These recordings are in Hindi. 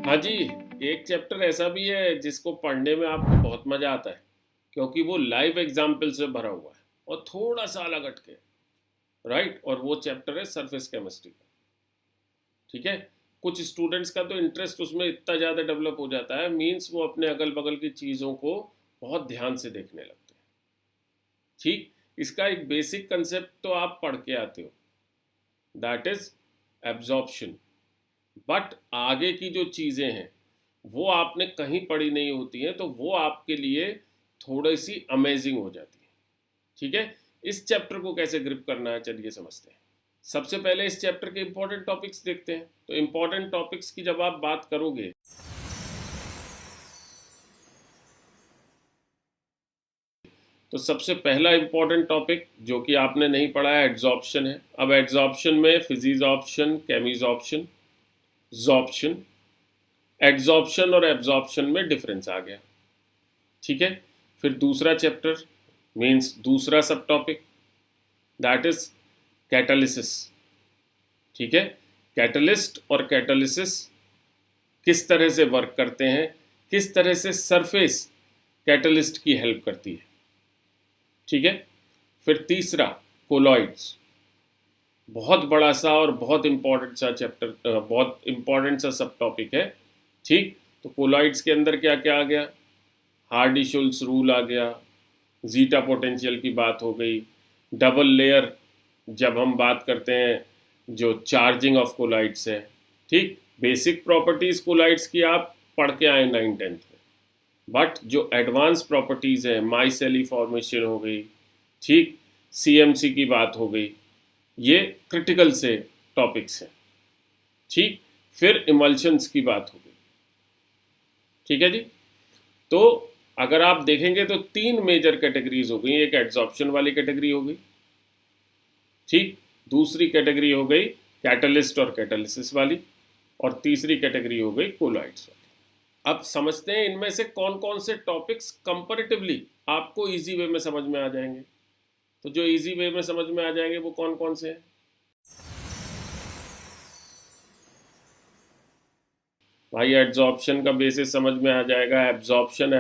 हाँ जी, एक चैप्टर ऐसा भी है जिसको पढ़ने में आपको बहुत मज़ा आता है, क्योंकि वो लाइव एग्ज़ाम्पल से भरा हुआ है और थोड़ा-सा अलग हट के, राइट? और वो चैप्टर है सरफेस केमिस्ट्री का, ठीक है? कुछ स्टूडेंट्स का तो इंटरेस्ट उसमें इतना ज़्यादा डेवलप हो जाता है, मीन्स वो अपने अगल-बगल की चीज़ों को बहुत ध्यान से देखने लगते हैं, ठीक? इसका एक बेसिक कंसेप्ट तो आप पढ़ के आते हो, दैट इज़ एब्ज़ॉर्प्शन। बट आगे की जो चीज़ें हैं वो आपने कहीं पढ़ी नहीं होती हैं, तो वो आपके लिए थोड़ी सी अमेजिंग हो जाती है, ठीक है? इस चैप्टर को कैसे ग्रिप करना है, चलिए समझते हैं। सबसे पहले इस चैप्टर के इंपॉर्टेंट टॉपिक्स देखते हैं। तो इंपॉर्टेंट टॉपिक्स की जब आप बात करोगे तो सबसे पहला इंपॉर्टेंट टॉपिक जो कि आपने नहीं पढ़ा है, एड्जॉर्प्शन है। अब एड्जॉर्प्शन में फिजिजॉर्प्शन, केमिजॉर्प्शन, जॉर्प्शन, एड्जॉर्प्शन और एब्जॉर्प्शन में डिफरेंस आ गया, ठीक है? फिर दूसरा चैप्टर मीन्स दूसरा सब टॉपिक, दैट इज कैटालिसिस, ठीक है? कैटलिस्ट और कैटालिसिस किस तरह से वर्क करते हैं, किस तरह से सरफेस कैटलिस्ट की हेल्प करती है, ठीक है? फिर तीसरा कोलॉइड्स, बहुत बड़ा सा और बहुत इंपॉर्टेंट सा चैप्टर, बहुत इंपॉर्टेंट सा सब टॉपिक है, ठीक? तो कोलॉइड्स के अंदर क्या क्या आ गया? हार्डी-शुल्ट्ज़ रूल आ गया, जीटा पोटेंशियल की बात हो गई, डबल लेयर जब हम बात करते हैं जो चार्जिंग ऑफ कोलाइड्स है, ठीक? बेसिक प्रॉपर्टीज़ कोलाइड्स की आप पढ़ के आए 9th-10th में, बट जो एडवांस प्रॉपर्टीज़ है, माइसेली फॉर्मेशन हो गई, ठीक? सीएमसी की बात हो गई, ये क्रिटिकल से टॉपिक्स हैं, ठीक? फिर इमल्शंस की बात हो गई, ठीक है जी? तो अगर आप देखेंगे तो 3 मेजर कैटेगरीज हो गई। एक एड्जॉर्प्शन वाली कैटेगरी हो गई, ठीक? दूसरी कैटेगरी हो गई कैटलिस्ट और कैटालिसिस वाली, और तीसरी कैटेगरी हो गई कोलॉइड्स वाली। अब समझते हैं इनमें से कौन कौन से टॉपिक्स कंपैरेटिवली आपको इजी वे में समझ में आ जाएंगे। तो जो इजी वे में समझ में आ जाएंगे वो कौन कौन से हैं? भाई एड्जॉर्प्शन का बेसिस समझ में आ जाएगा, एब्जॉर्प्शन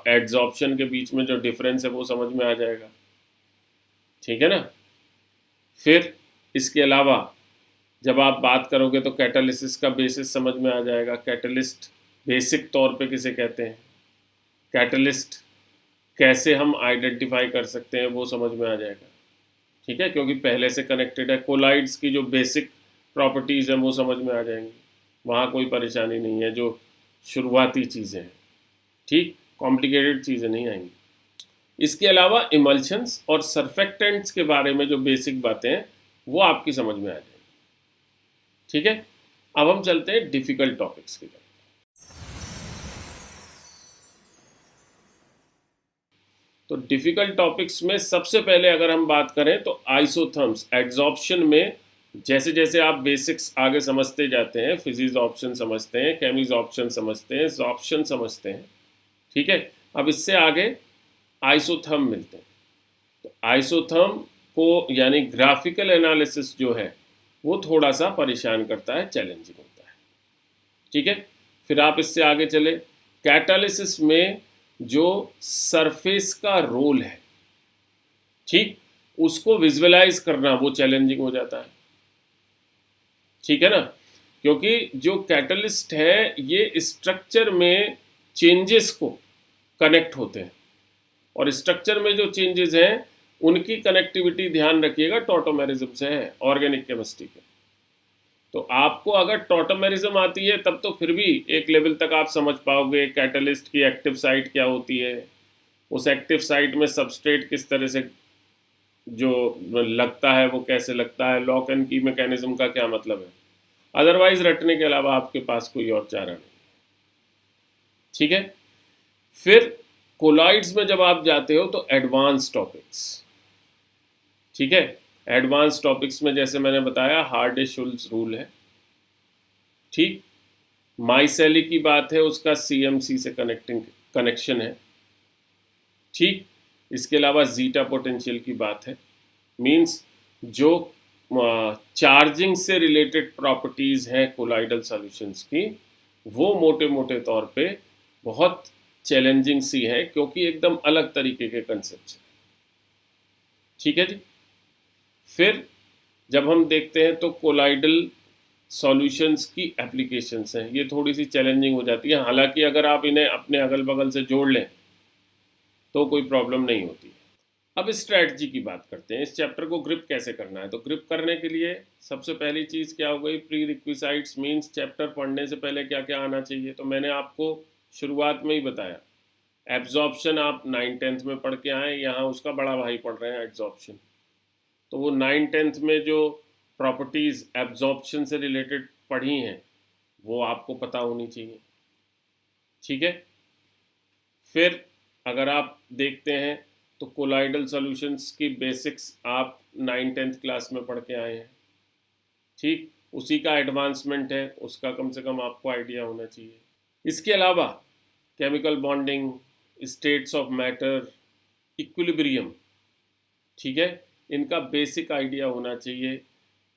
एड्जॉर्प्शन के बीच में जो डिफरेंस है वो समझ में आ जाएगा, ठीक है ना? फिर इसके अलावा जब आप बात करोगे तो कैटालिसिस का बेसिस समझ में आ जाएगा, कैटलिस्ट बेसिक तौर पे किसे कहते हैं, कैटलिस्ट कैसे हम आइडेंटिफाई कर सकते हैं वो समझ में आ जाएगा, ठीक है? क्योंकि पहले से कनेक्टेड है। कोलाइड्स की जो बेसिक प्रॉपर्टीज़ हैं वो समझ में आ जाएंगी, वहाँ कोई परेशानी नहीं है, जो शुरुआती चीज़ें हैं, ठीक? कॉम्प्लिकेटेड चीज़ें नहीं आएंगी। इसके अलावा इमल्शंस और सरफेक्टेंट्स के बारे में जो बेसिक बातें हैं वो आपकी समझ में आ जाएंगी, ठीक है? अब हम चलते हैं डिफ़िकल्ट टॉपिक्स की तरफ। तो डिफ़िकल्ट टॉपिक्स में सबसे पहले अगर हम बात करें तो आइसोथर्म्स, एड्जॉर्प्शन में जैसे जैसे आप बेसिक्स आगे समझते जाते हैं, फिजिजॉर्प्शन समझते हैं, केमिजॉर्प्शन समझते हैं, जॉर्प्शन समझते हैं, ठीक है? अब इससे आगे आइसोथर्म मिलते हैं। तो आइसोथर्म को यानी ग्राफिकल एनालिसिस जो है वो थोड़ा सा परेशान करता है, चैलेंजिंग होता है, ठीक है? फिर आप इससे आगे चले, कैटालिसिस में जो सरफेस का रोल है, ठीक, उसको विजुअलाइज करना वो चैलेंजिंग हो जाता है, ठीक है ना? क्योंकि जो कैटलिस्ट है ये स्ट्रक्चर में चेंजेस को कनेक्ट होते हैं, और स्ट्रक्चर में जो चेंजेस हैं उनकी कनेक्टिविटी ध्यान रखिएगा टॉटोमेरिज्म से है, ऑर्गेनिक केमिस्ट्री के। तो आपको अगर टॉटोमेरिज्म आती है तब तो फिर भी एक लेवल तक आप समझ पाओगे कैटलिस्ट की एक्टिव साइट क्या होती है, उस एक्टिव साइट में सबस्ट्रेट किस तरह से जो लगता है वो कैसे लगता है, लॉक एंड की मैकेनिज्म का क्या मतलब है। अदरवाइज रटने के अलावा आपके पास कोई और चारा नहीं, ठीक है? फिर कोलाइड्स में जब आप जाते हो तो एडवांस टॉपिक्स, ठीक है? एडवांस टॉपिक्स में जैसे मैंने बताया हार्डी-शुल्ट्ज़ रूल है, ठीक? माइसेली की बात है, उसका सीएमसी से कनेक्शन है, ठीक? इसके अलावा जीटा पोटेंशियल की बात है, मींस जो चार्जिंग से रिलेटेड प्रॉपर्टीज़ हैं कोलाइडल सॉल्यूशंस की वो मोटे मोटे तौर पे बहुत चैलेंजिंग सी है, क्योंकि एकदम अलग तरीके के कंसेप्ट हैं। ठीक है जी। फिर जब हम देखते हैं तो कोलाइडल सॉल्यूशंस की एप्लीकेशंस हैं, ये थोड़ी सी चैलेंजिंग हो जाती है। हालांकि अगर आप इन्हें अपने अगल बगल से जोड़ लें तो कोई प्रॉब्लम नहीं होती है। अब स्ट्रैटेजी की बात करते हैं, इस चैप्टर को ग्रिप कैसे करना है। तो ग्रिप करने के लिए सबसे पहली चीज़ क्या हो गई, प्री रिक्विसाइट्स मीन्स चैप्टर पढ़ने से पहले क्या क्या आना चाहिए। तो मैंने आपको शुरुआत में ही बताया, एब्जॉर्प्शन आप 9th-10th में पढ़ के आए, यहाँ उसका बड़ा भाई पढ़ रहे हैं एब्जॉर्प्शन। तो वो 9th-10th में जो प्रॉपर्टीज़ एब्जॉर्प्शन से रिलेटेड पढ़ी हैं वो आपको पता होनी चाहिए। ठीक है। फिर अगर आप देखते हैं तो कोलाइडल सॉल्यूशंस की बेसिक्स आप 9th-10th क्लास में पढ़ के आए हैं। ठीक, उसी का एडवांसमेंट है, उसका कम से कम आपको आइडिया होना चाहिए। इसके अलावा chemical bonding, states of matter, equilibrium, ठीक है, इनका बेसिक आइडिया होना चाहिए।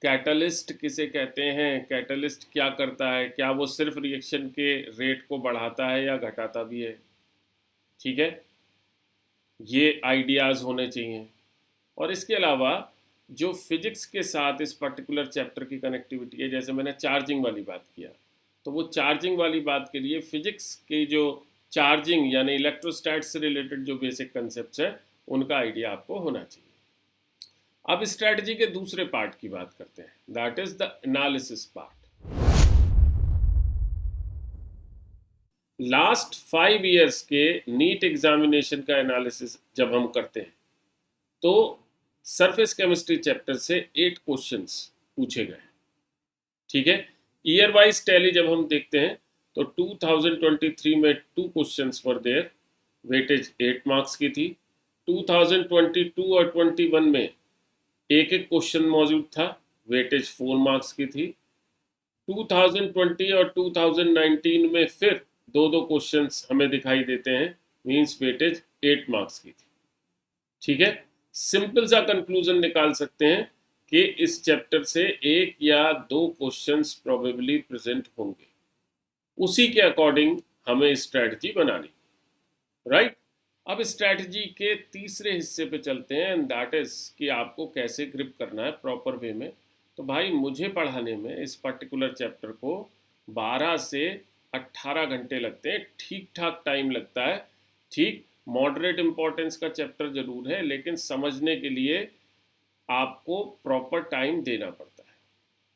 कैटलिस्ट किसे कहते हैं, कैटलिस्ट क्या करता है, क्या वो सिर्फ रिएक्शन के रेट को बढ़ाता है या घटाता भी है। ठीक है, ये आइडियाज़ होने चाहिए। और इसके अलावा जो फिजिक्स के साथ इस पर्टिकुलर चैप्टर की कनेक्टिविटी है, जैसे मैंने चार्जिंग वाली बात किया, तो वो चार्जिंग वाली बात के लिए फिजिक्स की जो चार्जिंग यानी इलेक्ट्रोस्टैट से रिलेटेड जो बेसिक कंसेप्ट हैं उनका आइडिया आपको होना चाहिए। अब स्ट्रैटेजी के दूसरे पार्ट की बात करते हैं, that is the analysis part. Last 5 years के नीट एग्जामिनेशन का एनालिसिस जब हम करते हैं तो सरफेस केमिस्ट्री चैप्टर से 8 क्वेश्चंस पूछे गए। ठीक है, ईयर वाइज टैली जब हम देखते हैं तो 2023 में 2 questions for their, weightage 8 marks की थी। 2022 और 21 में एक एक क्वेश्चन मौजूद था, वेटेज 4 मार्क्स की थी। 2020 और 2019 में फिर दो दो क्वेश्चंस हमें दिखाई देते हैं, मींस वेटेज 8 मार्क्स की थी। ठीक है, सिंपल सा कंक्लूजन निकाल सकते हैं कि इस चैप्टर से 1 या 2 क्वेश्चंस प्रोबेबली प्रेजेंट होंगे, उसी के अकॉर्डिंग हमें स्ट्रैटेजी बनानी। राइट, अब स्ट्रैटेजी के तीसरे हिस्से पे चलते हैं, एंड दैट इज कि आपको कैसे ग्रिप करना है प्रॉपर वे में। तो भाई मुझे पढ़ाने में इस पर्टिकुलर चैप्टर को 12 से 18 घंटे लगते हैं, ठीक ठाक टाइम लगता है। ठीक, मॉडरेट इम्पोर्टेंस का चैप्टर जरूर है, लेकिन समझने के लिए आपको प्रॉपर टाइम देना पड़ता है।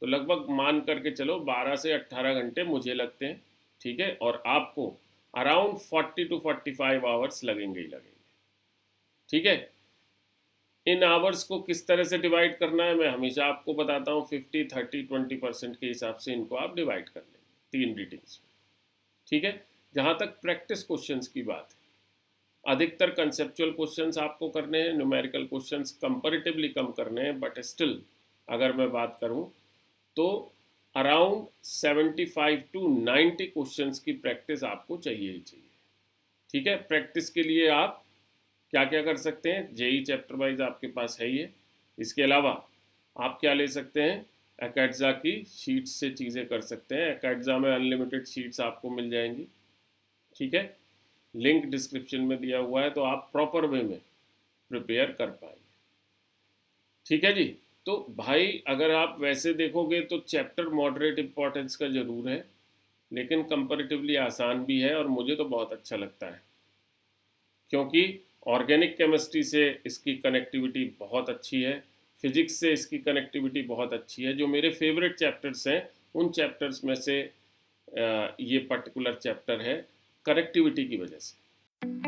तो लगभग मान करके चलो 12 से 18 घंटे मुझे लगते हैं। ठीक है, और आपको अराउंड 40 to 45 आवर्स लगेंगे ही लगेंगे। ठीक है, इन आवर्स को किस तरह से डिवाइड करना है मैं हमेशा आपको बताता हूँ, 50, 30, 20% के हिसाब से इनको आप डिवाइड कर लेंगे 3 रीडिंग्स में। ठीक है, जहाँ तक प्रैक्टिस क्वेश्चंस की बात है, अधिकतर कंसेप्चुअल क्वेश्चंस आपको करने हैं, न्यूमेरिकल क्वेश्चंस कंपैरेटिवली कम करने हैं, बट स्टिल अगर मैं बात करूं तो अराउंड 75 to 90 क्वेश्चंस की प्रैक्टिस आपको चाहिए ही चाहिए। ठीक है, प्रैक्टिस के लिए आप क्या क्या कर सकते हैं, जेई चैप्टर वाइज आपके पास है ये। इसके अलावा आप क्या ले सकते हैं, एकेडजा की शीट्स से चीज़ें कर सकते हैं। एकेडजा में अनलिमिटेड शीट्स आपको मिल जाएंगी। ठीक है, लिंक डिस्क्रिप्शन में दिया हुआ है, तो आप प्रॉपर वे में प्रिपेयर कर पाएंगे। ठीक है जी। तो भाई अगर आप वैसे देखोगे तो चैप्टर मॉडरेट इम्पोर्टेंस का ज़रूर है, लेकिन कंपैरेटिवली आसान भी है, और मुझे तो बहुत अच्छा लगता है, क्योंकि ऑर्गेनिक केमिस्ट्री से इसकी कनेक्टिविटी बहुत अच्छी है, फिजिक्स से इसकी कनेक्टिविटी बहुत अच्छी है। जो मेरे फेवरेट चैप्टर्स हैं उन चैप्टर्स में से ये पर्टिकुलर चैप्टर है, कनेक्टिविटी की वजह से।